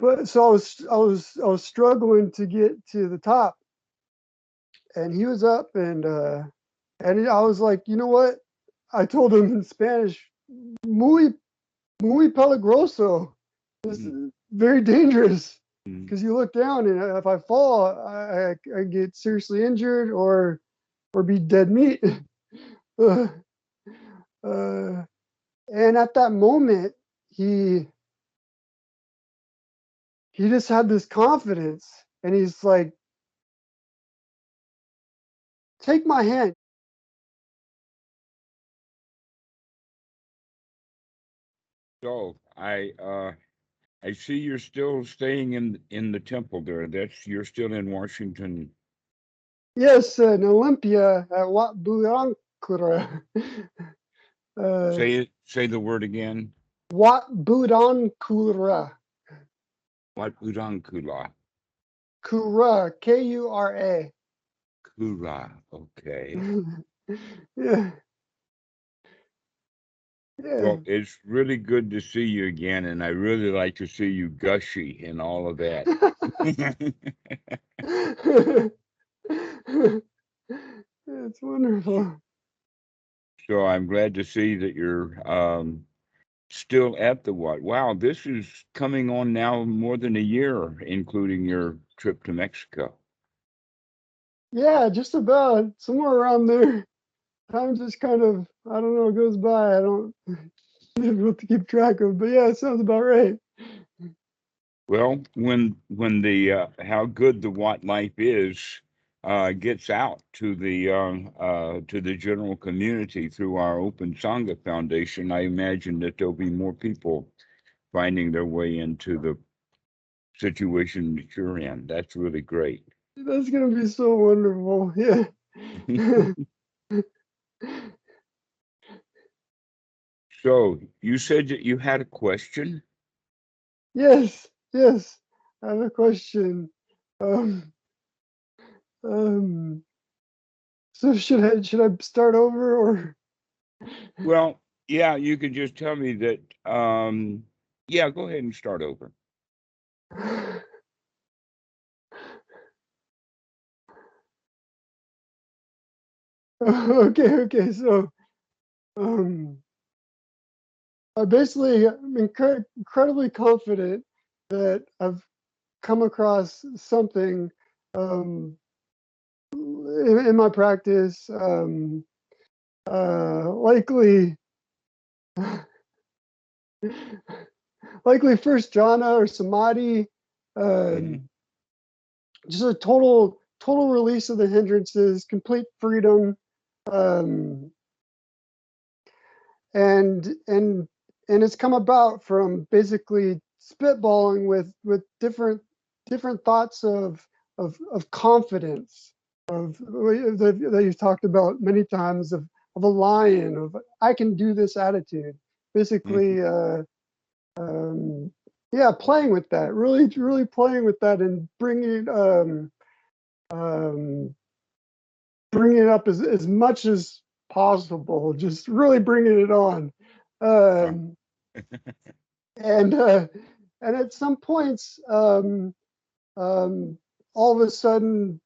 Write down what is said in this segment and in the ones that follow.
But so I was struggling to get to the top, and he was up, and I was like, you know what? I told him in Spanish, muy peligroso. This Mm, is very dangerous mm. because you look down, and if I fall, I get seriously injured or be dead meat. uh, uh, and at that moment, he he just had this confidence, and he's like, "Take my hand." So I see you're still staying in the temple there. That's you're still in Washington. Yes, in Olympia at Wat Budankura. uh, Say the word again. Wat Budankura. What Udankula? Kura, Kura. Kura. Okay. Yeah, yeah. Well, it's really good to see you again, and I really like to see you gushy and all of that. It's wonderful. So I'm glad to see that you're still at the what? Wow, this is coming on now more than a year, including your trip to Mexico. Yeah, just about somewhere around there. Time just kind of, I don't know, goes by. I don't difficult to keep track of, but yeah, it sounds about right. Well, when the how good the what life is gets out to the general community through our Open Sangha Foundation, I imagine that there'll be more people finding their way into the situation that you're in. That's really great. That's gonna be so wonderful. Yeah. So you said that you had a question. Yes, yes. I have a question. Um, um, so should I start over or? Well, yeah, you could just tell me that. Yeah, go ahead and start over. Okay, okay. So, um, I'm incredibly confident that I've come across something um, in my practice, likely likely first jhana or samadhi, Hmm. um, just a total release of the hindrances, complete freedom, um, and and it's come about from basically spitballing with different thoughts of confidence that you've talked about many times of a lion of I can do this attitude Hmm. basically um, yeah, playing with that, really playing with that and um, bringing it up as much as possible, just really bringing it on. Wow. Um, and and at some points, um, all of a sudden,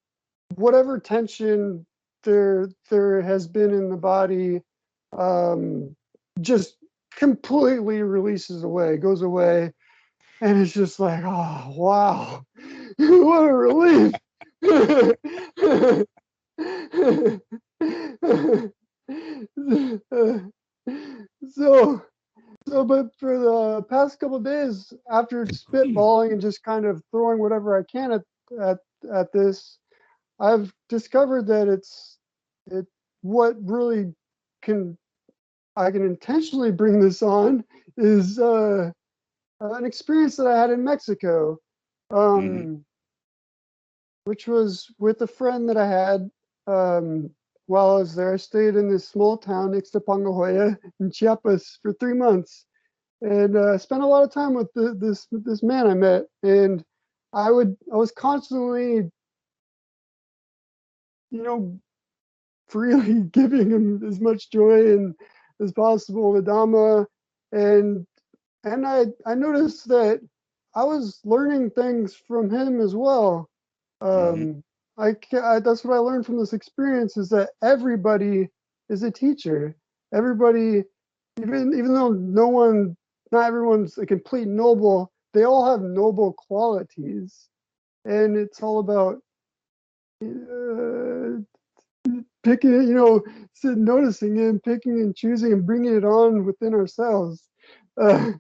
whatever tension there has been in the body, um, just completely releases away, goes away, and it's just like, oh wow, what a relief. so but for the past couple of days, after spitballing and just kind of throwing whatever I can at at this, I've discovered that it what really can I can intentionally bring this on is an experience that I had in Mexico, Hmm. um, which was with a friend that I had um, while I was there. I stayed in this small town next to Pangahoya in Chiapas for 3 months, and spent a lot of time with this man I met. And I was constantly, you know, freely giving him as much joy and as possible, the Dhamma, and I noticed that I was learning things from him as well. Mm-hmm. That's what I learned from this experience, is that everybody is a teacher. Everybody, even though not everyone's a complete noble, they all have noble qualities, and it's all about uh, picking, noticing and picking and choosing and bringing it on within ourselves. Uh,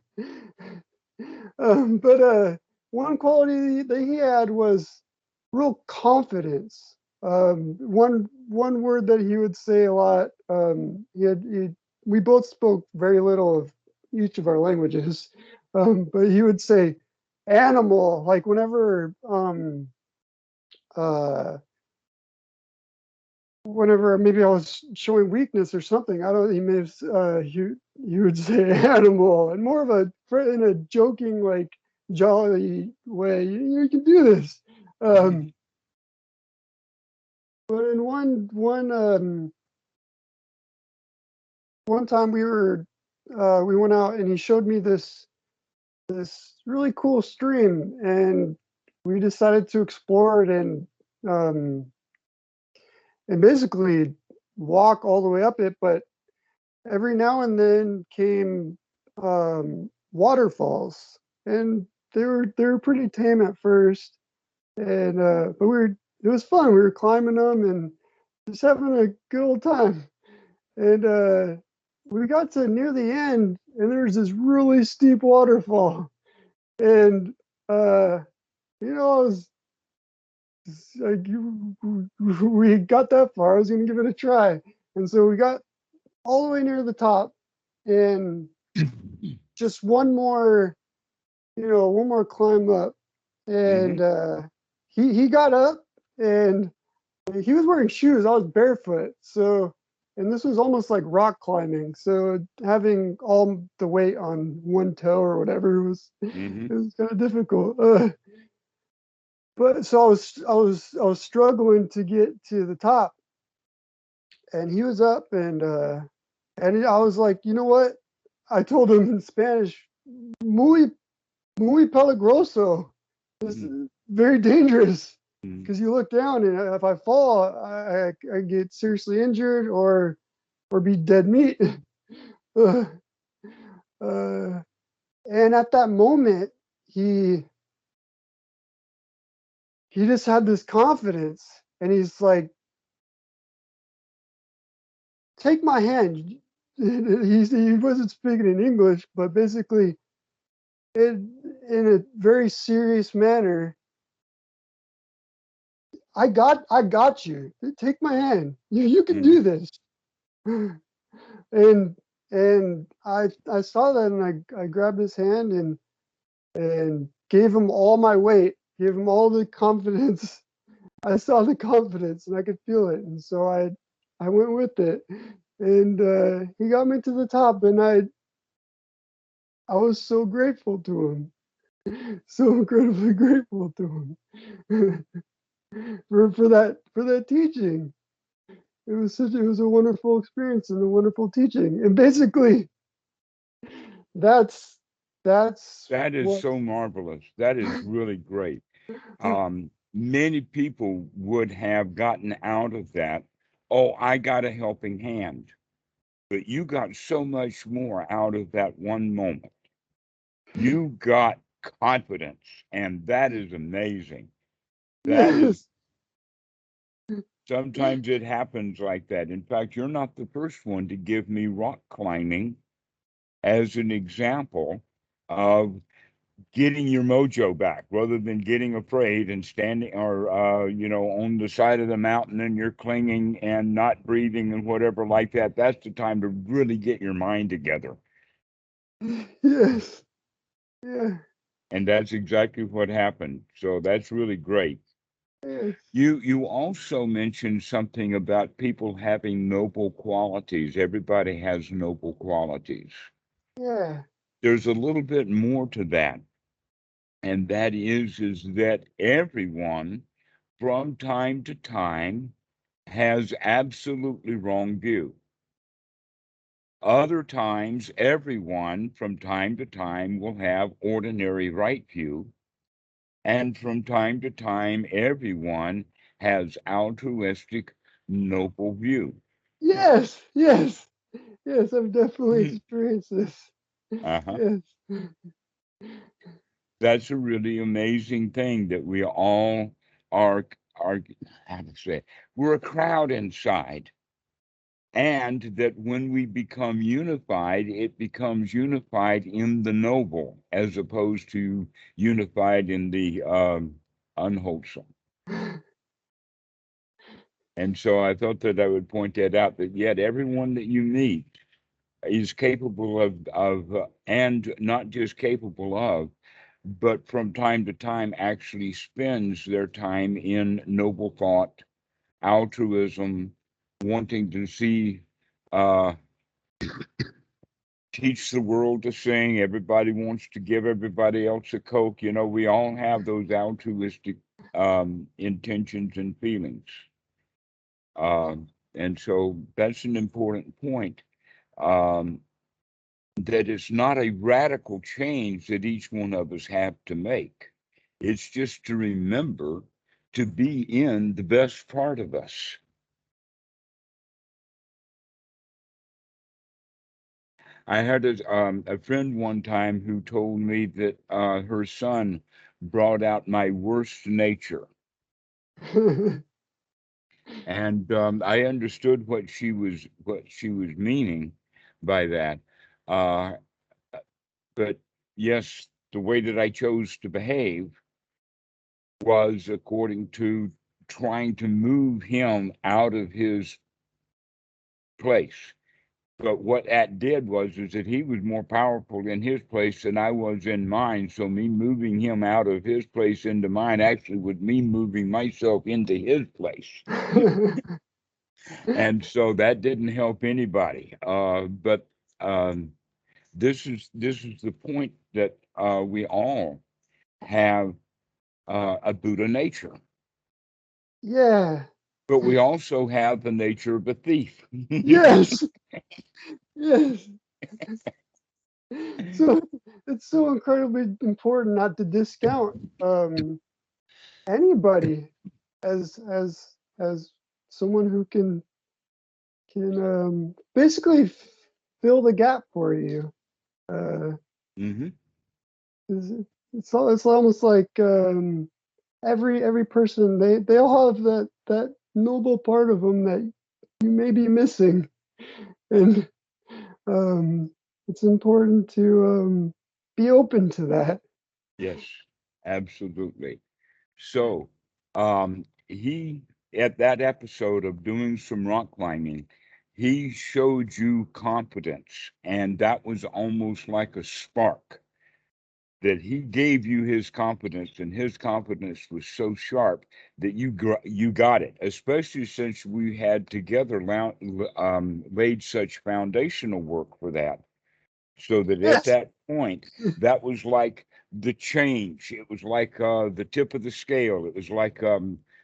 but one quality that he had was real confidence. One word that he would say a lot. We both spoke very little of each of our languages, but he would say animal, like uh, whenever maybe I was showing weakness or something. I don't. He may have. He would say animal, and more of in a joking, like jolly way. You can do this. But in one time we went out and he showed me this really cool stream, and we decided to explore it um, and basically walk all the way up it. But every now and then came waterfalls, and they were pretty tame at first, and but it was fun. We were climbing them and just having a good old time. And we got to near the end, and there's this really steep waterfall, and uh, I was like, we got that far. I was gonna give it a try, and so we got all the way near the top, and just one more climb up, Mm-hmm. and he got up, and he was wearing shoes. I was barefoot, and this was almost like rock climbing. So having all the weight on one toe or whatever Mm-hmm. it was kind of difficult. But so I was struggling to get to the top, and he was up, and I was like, you know what? I told him in Spanish, muy muy peligroso. This Mm-hmm. is very dangerous Mm-hmm. because you look down, and if I fall, I get seriously injured or be dead meat. uh, uh, and at that moment, he he just had this confidence, and he's like, "Take my hand." He wasn't speaking in English, but basically, in a very serious manner, I got you. Take my hand. You can Mm-hmm. do this. And I saw that, and I grabbed his hand and gave him all my weight, gave him all the confidence. I saw the confidence and I could feel it, and so I went with it, and he got me to the top, and I was so grateful to him, so incredibly grateful to him for that teaching. It was a wonderful experience and a wonderful teaching, and basically that's that's That is what. so marvelous. That is really great. Many people would have gotten out of that. Oh, I got a helping hand, but you got so much more out of that one moment. You got confidence, and that is amazing. That is Yes. sometimes it happens like that. In fact, you're not the first one to give me rock climbing as an example of getting your mojo back rather than getting afraid and standing or on the side of the mountain and you're clinging and not breathing and whatever like that. That's the time to really get your mind together, Yes. Yeah. and that's exactly what happened. So that's really great. Yes. You also mentioned something about people having noble qualities. Everybody has noble qualities. Yeah. There's a little bit more to that, and that is that everyone from time to time has absolutely wrong view. Other times, everyone from time to time will have ordinary right view, and from time to time, everyone has altruistic noble view. Yes, yes, yes. I've definitely experienced this. Uh-huh. Yes. That's a really amazing thing that we all are how to say it, we're a crowd inside. And that when we become unified, it becomes unified in the noble as opposed to unified in the unwholesome. And so I thought that I would point that out, that yet everyone that you meet is capable of and not just capable of, but from time to time actually spends their time in noble thought, altruism, wanting to see uh, teach the world to sing. Everybody wants to give everybody else a Coke. You know, we all have those altruistic intentions and feelings. And so that's an important point. Um, that it's not a radical change that each one of us have to make. It's just to remember to be in the best part of us. I had a friend one time who told me that her son brought out my worst nature. And I understood what she was meaning by that. Uh, but yes, the way that I chose to behave was according to trying to move him out of his place. But what that did was is that he was more powerful in his place than I was in mine. So me moving him out of his place into mine actually was me moving myself into his place. And so that didn't help anybody. But this is the point that we all have a Buddha nature. Yeah. But we also have the nature of a thief. Yes. Yes. So it's so incredibly important not to discount anybody as someone who can basically fill the gap for you. Uh, Hmm. it's, it's almost like every person they all have that noble part of them that you may be missing, and um, it's important to be open to that. Yes, absolutely. So, he, at that episode of doing some rock climbing, he showed you confidence, and that was almost like a spark that he gave you his confidence, and his confidence was so sharp that you got it. Especially since we had together laid such foundational work for that, so that at Yes. that point, that was like the change. It was like the tip of the scale. It was like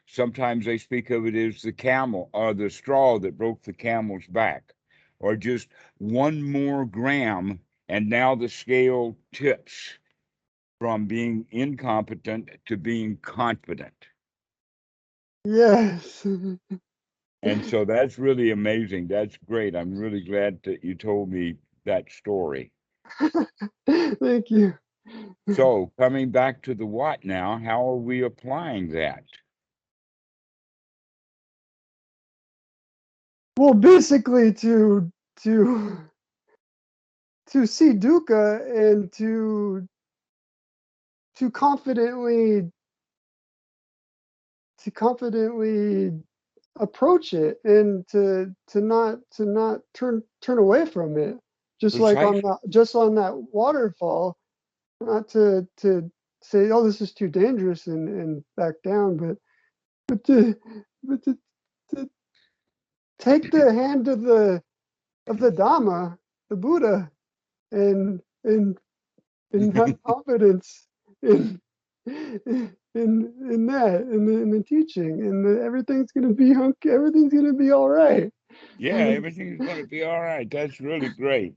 sometimes they speak of it as the camel or the straw that broke the camel's back, or just one more gram, and now the scale tips from being incompetent to being confident. Yes. And so that's really amazing. That's great. I'm really glad that you told me that story. Thank you. So, coming back to the what now, how are we applying that? Well, basically to to see dukkha and to confidently to confidently approach it and to not turn away from it, just like on Precisely. the just on that waterfall, not to say, oh, this is too dangerous, and back down, but to take the hand of the Dhamma, the Buddha, and have confidence in in that, in the teaching, and everything's gonna be everything's gonna be all right. Yeah, everything's going to be all right. That's really great.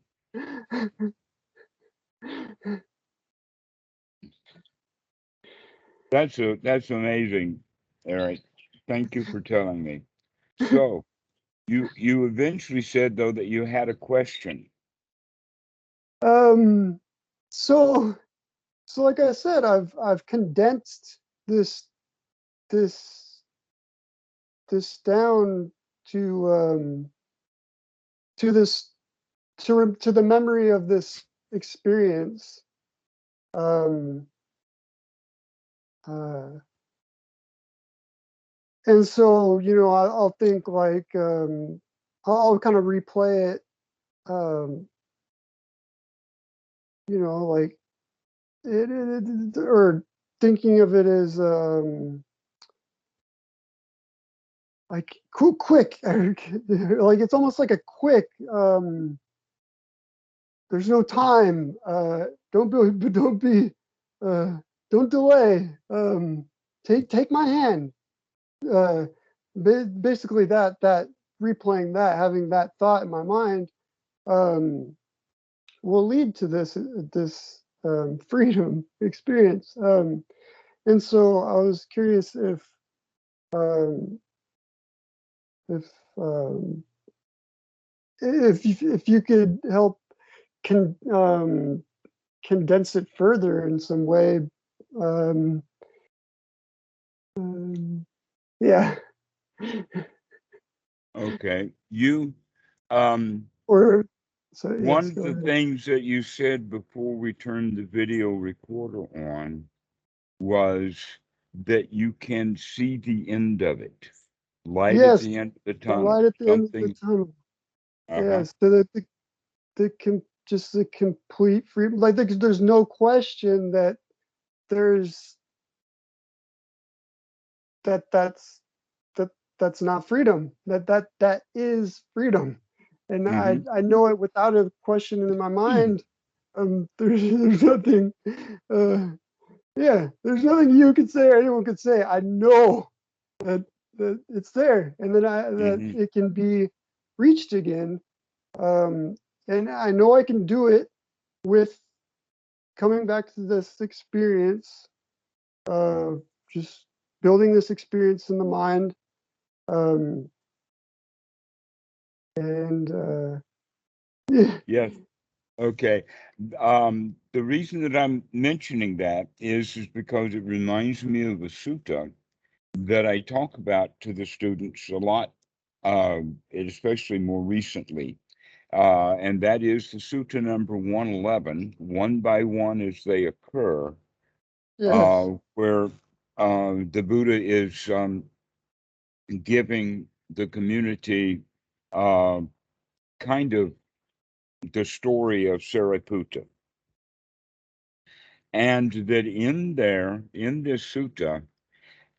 That's amazing, Eric. Thank you for telling me. So you eventually said though that you had a question. um, so like I said, I've condensed this this this down to this to the memory of this experience. Um, uh, and so I'll think like I'll kind of replay it. Um, like or thinking of it as like quick, like it's almost like a quick. There's no time. Don't be, uh, don't delay. Take my hand. Uh, Basically that replaying that, having that thought in my mind, um, will lead to this freedom experience. And so I was curious um, if um, if you could help con, condense it further in some way. Um, um, yeah, Okay. You um or so one yes, of go the ahead. things that you said before we turned the video recorder on was that you can see the end of it. Light at Yes, the end of the the tunnel. light at the end of the Something. tunnel. Uh-huh. Yes, so that just the complete freedom. Like there's no question that there's that's that that's not freedom. That is freedom, and Mm-hmm. I know it without a question in my mind. There's nothing. Uh, yeah, there's nothing you could say or anyone could say. I know that it's there, and that Mm-hmm. it can be reached again. Um, and I know I can do it with coming back to this experience, just building this experience in the mind, um, and yeah, Yes. Okay. The reason that I'm mentioning that is because it reminds me of a sutta that I talk about to the students a lot, and especially more recently. And that is the Sutta number 111, one by one as they occur, yes, where the Buddha is giving the community uh, kind of the story of Sariputta. And that in there, in this sutta,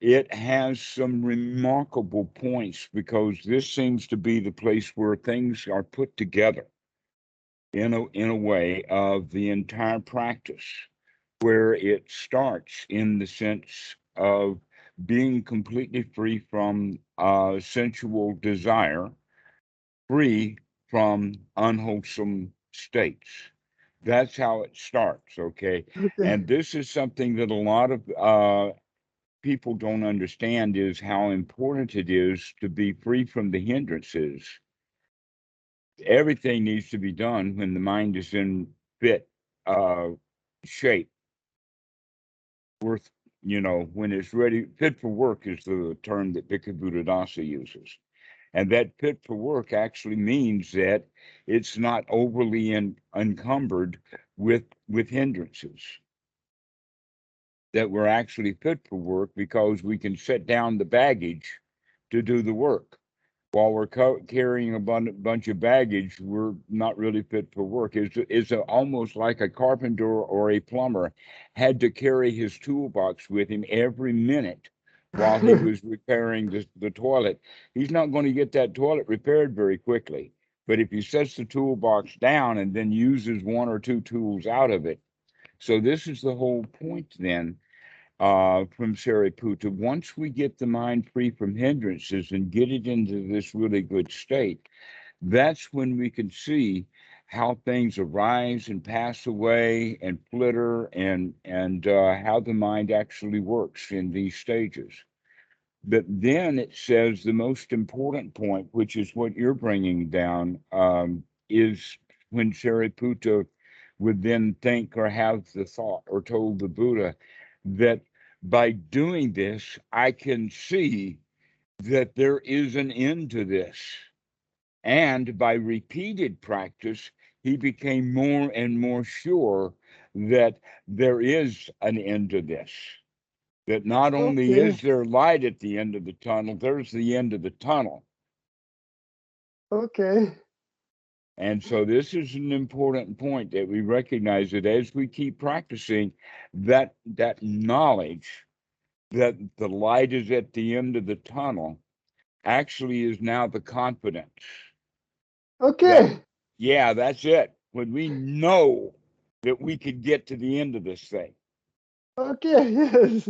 it has some remarkable points because this seems to be the place where things are put together in a way of the entire practice, where it starts in the sense of being completely free from sensual desire, free from unwholesome states. That's how it starts, okay? okay, And this is something that a lot of people don't understand is how important it is to be free from the hindrances. Everything needs to be done when the mind is in fit uh, shape, worth, when it's ready. Fit for work is the term that Bhikkhu Buddhadasa uses. And that fit for work actually means that it's not overly encumbered with hindrances. That we're actually fit for work because we can set down the baggage to do the work. While we're carrying a bunch of baggage, we're not really fit for work. Almost like a carpenter or a plumber had to carry his toolbox with him every minute while he was repairing the toilet. He's not going to get that toilet repaired very quickly. But if he sets the toolbox down and then uses one or two tools out of it, so this is the whole point then. from Sariputta. Once we get the mind free from hindrances and get it into this really good state, that's when we can see how things arise and pass away and flitter, and how the mind actually works in these stages. But then it says the most important point, which is what you're bringing down, is when Sariputta would then think or have the thought or told the Buddha that by doing this, I can see that there is an end to this. And by repeated practice, he became more and more sure that there is an end to this. That not only Okay. is there light at the end of the tunnel, there's the end of the tunnel. Okay. And so this is an important point, that we recognize that as we keep practicing, that knowledge that the light is at the end of the tunnel actually is now the confidence. That, Okay. yeah, that's it. When we know that we could get to the end of this thing, Okay. Yes.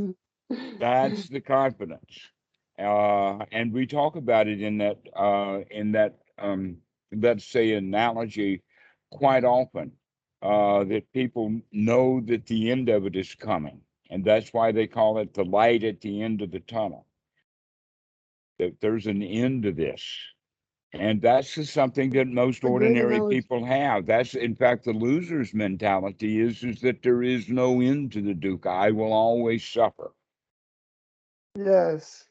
that's the confidence. And we talk about it in that let's say analogy quite often, that people know that the end of it is coming, and that's why they call it the light at the end of the tunnel. That there's an end to this. And that's just something that most A great ordinary analogy. people have. That's, in fact, the loser's mentality is that there is no end to the dukkha. I will always suffer. Yes.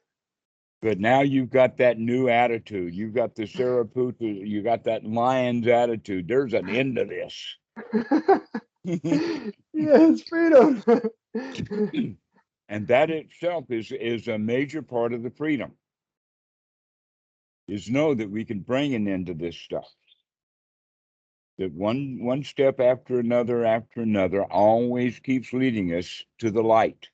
But now you've got that new attitude. You've got the Sariputta, you got that lion's attitude. There's an end to this. Yes, freedom. And that itself is a major part of the freedom. Is know that we can bring an end to this stuff. That one step after another always keeps leading us to the light.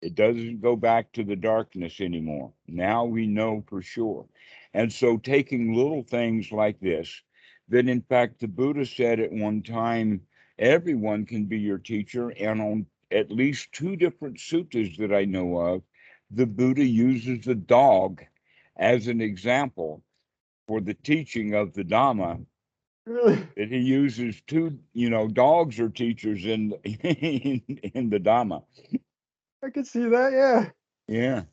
It doesn't go back to the darkness anymore. Now we know for sure. And so taking little things like this, that in fact the Buddha said at one time, everyone can be your teacher. And on at least two different suttas that I know of, the Buddha uses the dog as an example for the teaching of the Dhamma. Really, That he uses two, dogs are teachers in the Dhamma. I could see that. Yeah. Yeah.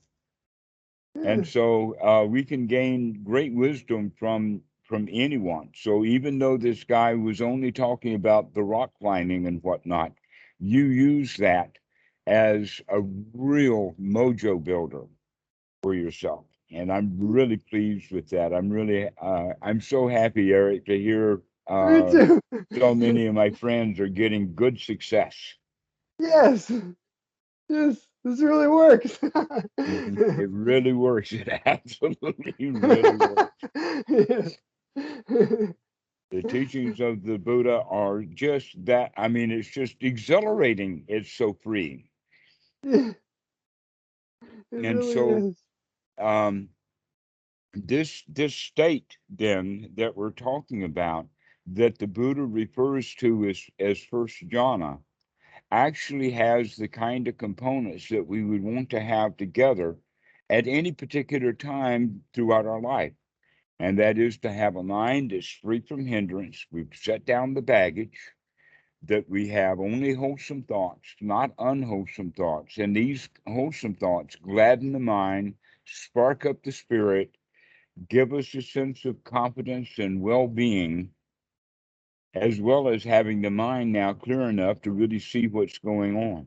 And Yeah. so we can gain great wisdom from anyone. So even though this guy was only talking about the rock climbing and whatnot, you use that as a real mojo builder for yourself. And I'm really pleased with that. I'm so happy, Eric, to hear Me too. so many of my friends are getting good success. Yes. Yes. This really works. It really works. It absolutely really works. Yeah. The teachings of the Buddha are just that. I mean, it's just exhilarating. It's so free. Yeah, it And really so is. um, this state then that we're talking about, that the Buddha refers to as first jhana, actually has the kind of components that we would want to have together at any particular time throughout our life. And that is to have a mind that's free from hindrance. We've set down the baggage, that we have only wholesome thoughts, not unwholesome thoughts. And these wholesome thoughts gladden the mind, spark up the spirit, give us a sense of confidence and well being, as well as having the mind now clear enough to really see what's going on.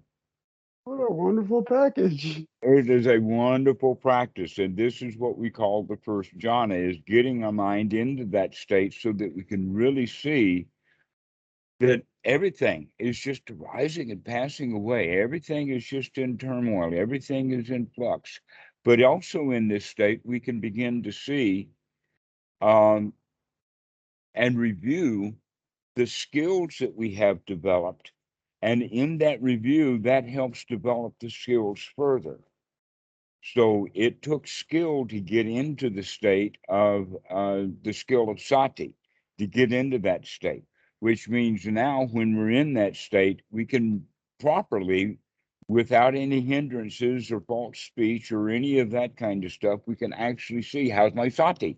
What a wonderful package. It is a wonderful practice, and this is what we call the first jhana, is getting our mind into that state so that we can really see that everything is just arising and passing away. Everything is just in turmoil. Everything is in flux. But also in this state, we can begin to see um, and review the skills that we have developed. And in that review, that helps develop the skills further. So it took skill to get into the state of the skill of sati, to get into that state, which means now when we're in that state, we can properly without any hindrances or false speech or any of that kind of stuff. We can actually see, how's my sati?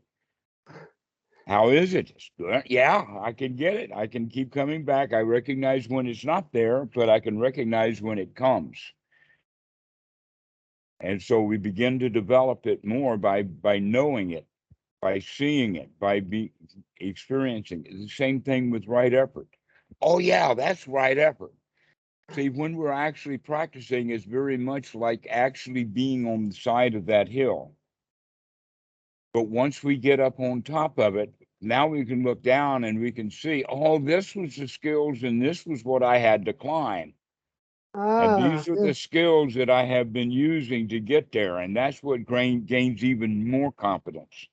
How is it? Yeah, I can get it. I can keep coming back. I recognize when it's not there, but I can recognize when it comes. And so we begin to develop it more by knowing it, by seeing it, by experiencing it. The same thing with right effort. Oh yeah, that's right effort. See, when we're actually practicing, it's very much like actually being on the side of that hill. But once we get up on top of it, now we can look down and we can see, oh, this was the skills and this was what I had to climb. And these are the Yes. skills that I have been using to get there. And that's what gains even more confidence.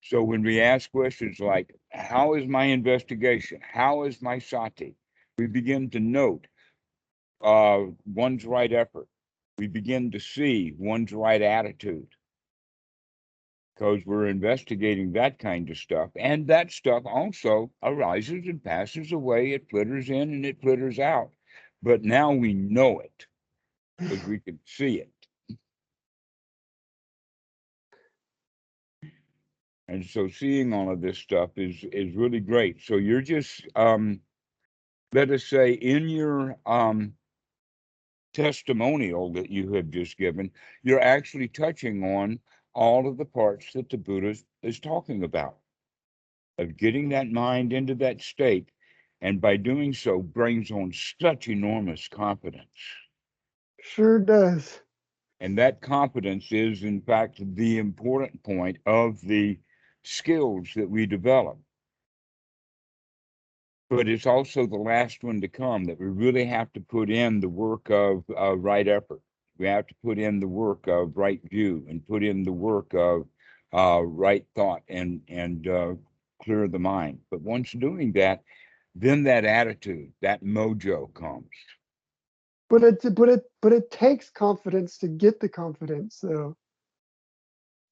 So when we ask questions like, how is my investigation? How is my sati? We begin to note one's right effort. We begin to see one's right attitude, because we're investigating that kind of stuff. And that stuff also arises and passes away. It flitters in and it flitters out. But now we know it because we can see it. And so seeing all of this stuff is really great. So you're just, let us say, in your testimonial that you have just given, you're actually touching on all of the parts that the Buddha is talking about, of getting that mind into that state, and by doing so brings on such enormous confidence. Sure does. And that confidence is, in fact, the important point of the skills that we develop. But it's also the last one to come, that we really have to put in the work of right effort. We have to put in the work of right view and put in the work of right thought and clear the mind. But once doing that, then that attitude, that mojo comes. But it takes confidence to get the confidence, though.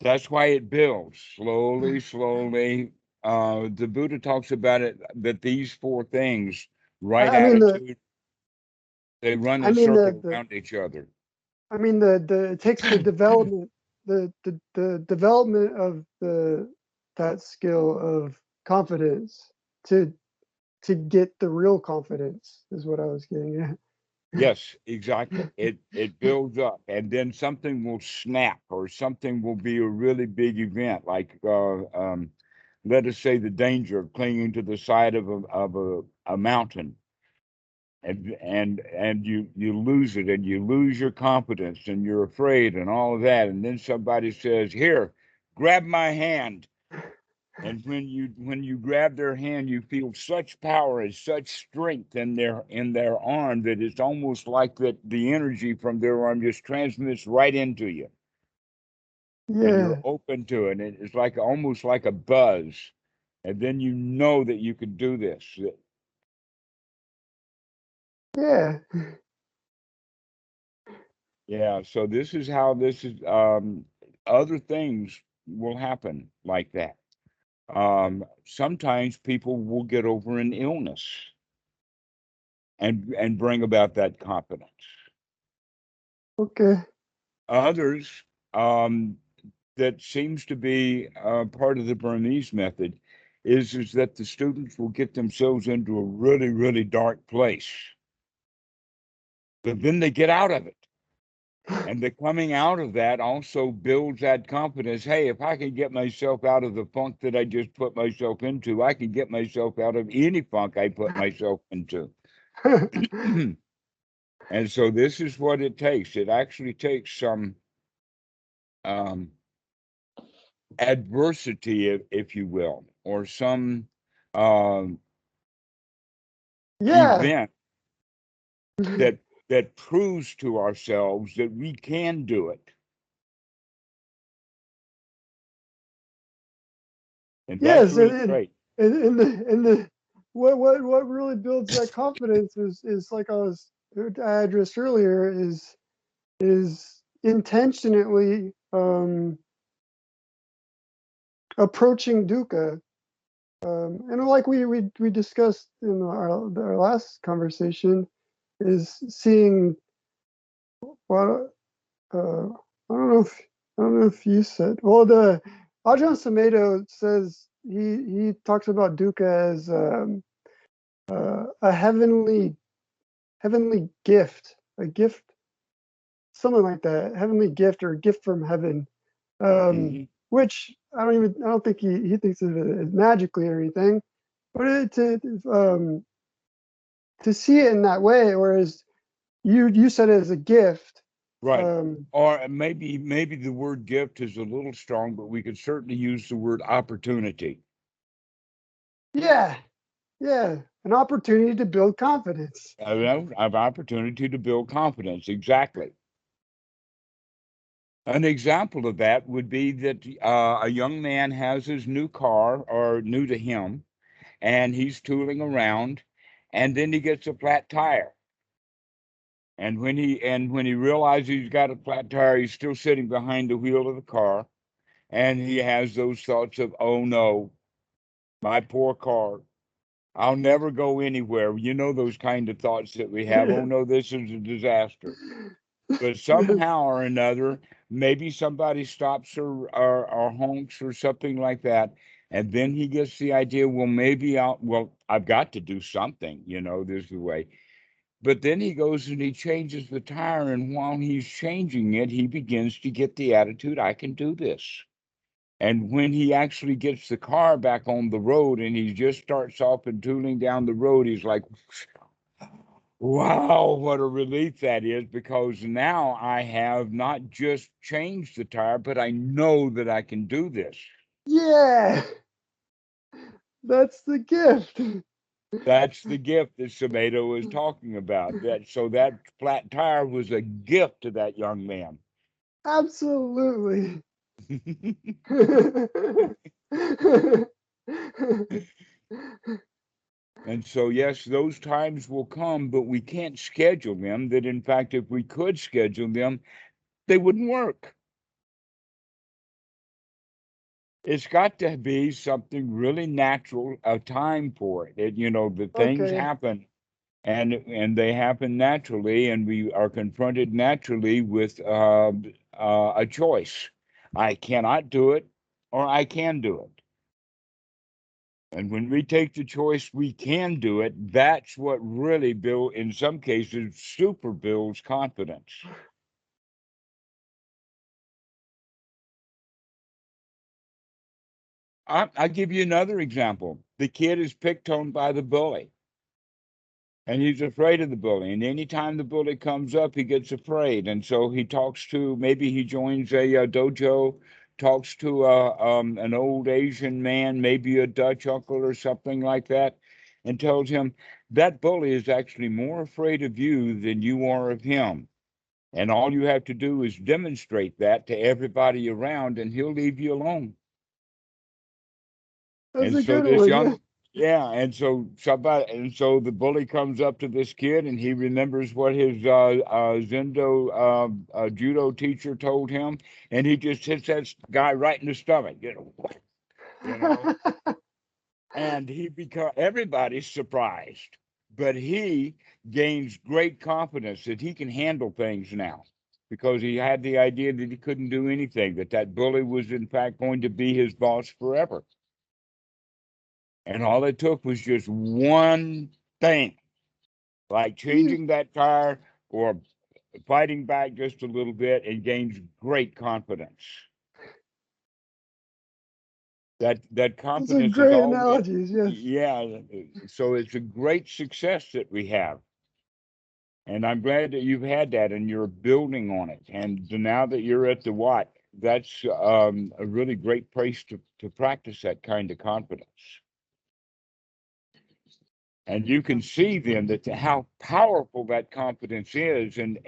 That's why it builds slowly, slowly. The Buddha talks about it, that these four things, right I mean attitude, they run I in mean circle around each other. the it takes the development the development of the that skill of confidence to get the real confidence is what I was getting at. Yes, exactly. It builds up, and then something will snap, or something will be a really big event, like let us say the danger of clinging to the side of a mountain, and you lose it, and you lose your confidence, and you're afraid, and all of that, and then somebody says, "Here, grab my hand." And when you grab their hand, you feel such power and such strength in their arm, that it's almost like that the energy from their arm just transmits right into you, and you're Yeah, open to it. And it's like almost like a buzz, and then you know that you can do this. yeah, Yeah. So this is how this is. Other things will happen like that. Sometimes people will get over an illness and bring about that confidence. okay. Others, that seems to be part of the Burmese method, is that the students will get themselves into a really, really dark place, but then they get out of it. And the coming out of that also builds that confidence. Hey, if I can get myself out of the funk that I just put myself into, I can get myself out of any funk I put myself into. And so this is what it takes. It actually takes some um, adversity, if you will, or some um, Yeah, event that proves to ourselves that we can do it, and that's yes, really great. and the what really builds that confidence is like I addressed earlier is intentionally approaching dukkha. And like we discussed in our last conversation, is seeing Well, I don't know if you said. Well, the Ajahn Sumedho says he talks about dukkha as a heavenly gift, a gift, something like that, heavenly gift or a gift from heaven. Hmm. Which I don't think he thinks of it as magically or anything, but to see it in that way, whereas you said it as a gift. Right. Um, Or maybe the word gift is a little strong, but we could certainly use the word opportunity. yeah, yeah, an opportunity to build confidence. An opportunity to build confidence. Exactly. An example of that would be that a young man has his new car, or new to him, and he's tooling around, and then he gets a flat tire. And when he realizes he's got a flat tire, he's still sitting behind the wheel of the car, and he has those thoughts of, "Oh no, my poor car. I'll never go anywhere." You know, those kind of thoughts that we have. "Oh Yeah. no, this is a disaster." But Yes. somehow or another, maybe somebody stops or honks or something like that. And then he gets the idea, well, I've got to do something, this is the way. But then he goes and he changes the tire. And while he's changing it, he begins to get the attitude, "I can do this." And when he actually gets the car back on the road and he just starts off and tooling down the road, he's like, "Wow, what a relief that is, because now I have not just changed the tire, but I know that I can do this." Yeah, that's the gift. That's the gift that Samedo is talking about. That flat tire was a gift to that young man. Absolutely. And so, yes, those times will come, but we can't schedule them. That, in fact, if we could schedule them, they wouldn't work. It's got to be something really natural, a time for it. The things Okay. happen, and they happen naturally, and we are confronted naturally with a choice. I cannot do it, or I can do it. And when we take the choice, we can do it. That's what really in some cases, super builds confidence. I give you another example. The kid is picked on by the bully, and he's afraid of the bully. And anytime the bully comes up, he gets afraid. And so maybe he joins a dojo, talks to an old Asian man, maybe a Dutch uncle or something like that, and tells him that bully is actually more afraid of you than you are of him. And all you have to do is demonstrate that to everybody around, and he'll leave you alone. That's And a so good this one. Yeah. young, yeah, and so the bully comes up to this kid, and he remembers what his Zendo judo teacher told him, and he just hits that guy right in the stomach, you know, and everybody's surprised, but he gains great confidence that he can handle things now, because he had the idea that he couldn't do anything, that bully was in fact going to be his boss forever. And all it took was just one thing, like changing that tire or fighting back just a little bit, and gains great confidence. That Those are confidence is great always, analogies. Yes. yeah. So it's a great success that we have. And I'm glad that you've had that and you're building on it. And now that you're at the Watt, that's a really great place to practice that kind of confidence. And you can see then that how powerful that confidence is. And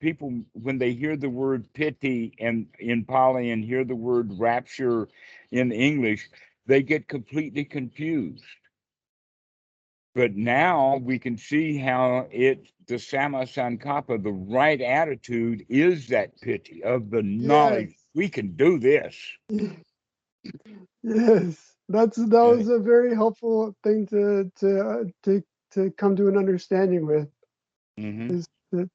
people, when they hear the word piti in Pali and hear the word rapture in English, they get completely confused. But now we can see how the Sama Sankappa, the right attitude, is that piti of the Yes. knowledge we can do this. Yes. That Uh, was a very helpful thing to come to an understanding with. mhm.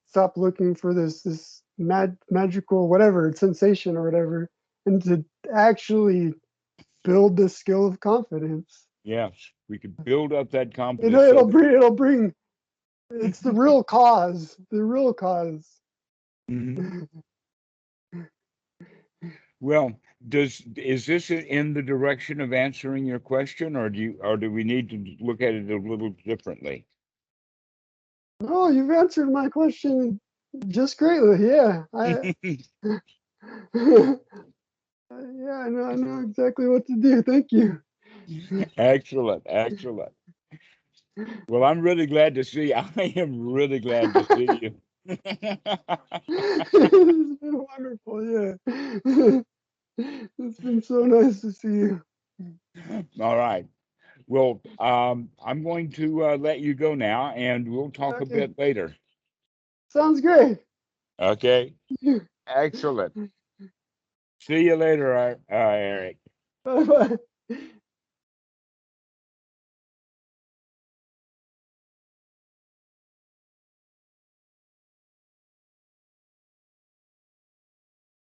stop looking for this magical whatever sensation or whatever, and to actually build the skill of confidence. Yes, we could build up that confidence. It'll bring. It's the real cause. The real cause. Mhm. Well, is this in the direction of answering your question, or do we need to look at it a little differently? Oh, you've answered my question just greatly. Yeah, yeah, I know exactly what to do. Thank you. Excellent, excellent. Well, I'm really glad to see. I am really glad to see you. It's been wonderful. Yeah, it's been so nice to see you. All right. Well, I'm going to let you go now, and we'll talk a Okay, bit later. sounds great. Okay. Excellent. See you later, Eric. Bye bye.